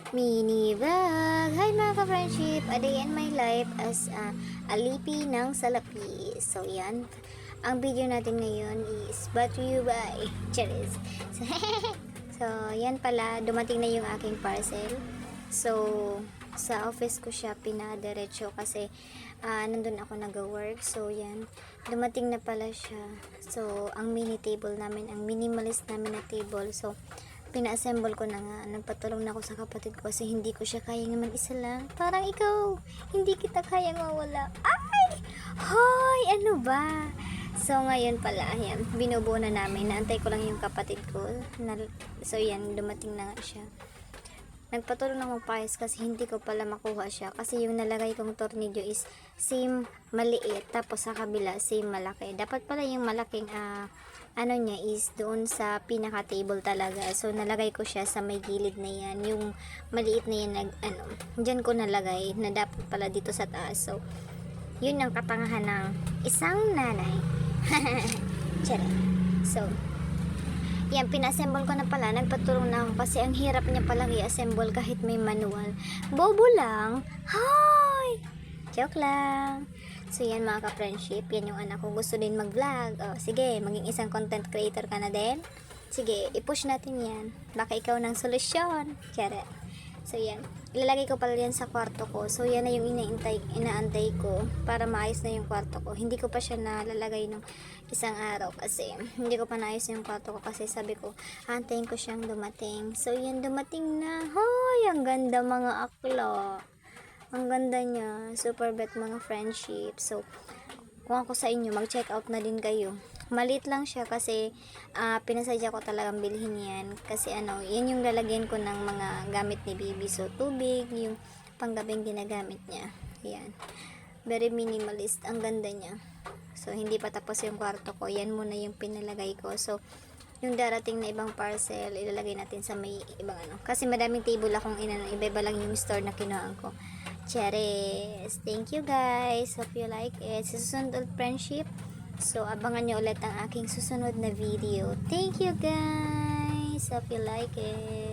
Mini vlog! Hi mga ka-friendship! A day in my life as a lipi ng salapi. So yan, ang video natin ngayon is brought to you by Charis. So yan pala, dumating na yung aking parcel. So sa office ko siya pinadiretso kasi nandun ako nag-work. So yan, dumating na pala siya. So ang mini table namin, ang minimalist namin na table. So pina-assemble ko na nga. Nagpatulong na ako sa kapatid ko kasi hindi ko siya kayang mag-isa lang. Parang ikaw, hindi kita kayang mawala. Ay! Hoy! Ano ba? So, ngayon pala, yan, binubuo na namin. Naantay ko lang yung kapatid ko. So, yan, dumating na nga siya. Nagpatulong na akong pares kasi hindi ko pala makuha siya. Kasi yung nalagay kong tornilyo is same maliit. Tapos sa kabila, same malaki. Dapat pala yung malaking ano niya is doon sa pinaka table talaga. So nalagay ko siya sa may gilid na yan. Yung maliit na yan diyan ko nalagay na dapat pala dito sa taas. So yun ang katangahan ng isang nanay. Charot. So yan, pinassemble ko na pala. Nagpatulong na ako kasi ang hirap niya palang i-assemble kahit may manual. Bobo lang. Hi! Joke lang. So yan mga ka-friendship, yan yung anak ko. Gusto din mag-vlog. Sige, maging isang content creator ka na din. Sige, i-push natin yan. Baka ikaw ng solusyon. Charot. So yan, ilalagay ko pala yan sa kwarto ko. So yan na yung inaantay ko para maayos na yung kwarto ko. Hindi ko pa siya nalalagay ng isang araw kasi hindi ko pa naayos yung kwarto ko kasi sabi ko, antayin ko siyang dumating. So yan, dumating na. Hoy, ang ganda mga akla. Ang ganda niya. Super bet mga friendship. So, kung ako sa inyo, mag-check out na din kayo. Maliit lang siya kasi pinasadya ko talagang bilhin yan. Kasi yan yung lalagyan ko ng mga gamit ni baby. So, tubig, yung panggabing ginagamit niya. Yan. Very minimalist. Ang ganda niya. So, hindi pa tapos yung kwarto ko. Yan muna yung pinalagay ko. So, yung darating na ibang parcel, ilalagay natin sa may ibang Kasi madaming table akong iba-iba lang yung store na kinuhaan ko. Charis! Thank you guys! Hope you like it. Sa susunod ulit friendship. So, abangan nyo ulit ang aking susunod na video. Thank you guys! Hope you like it.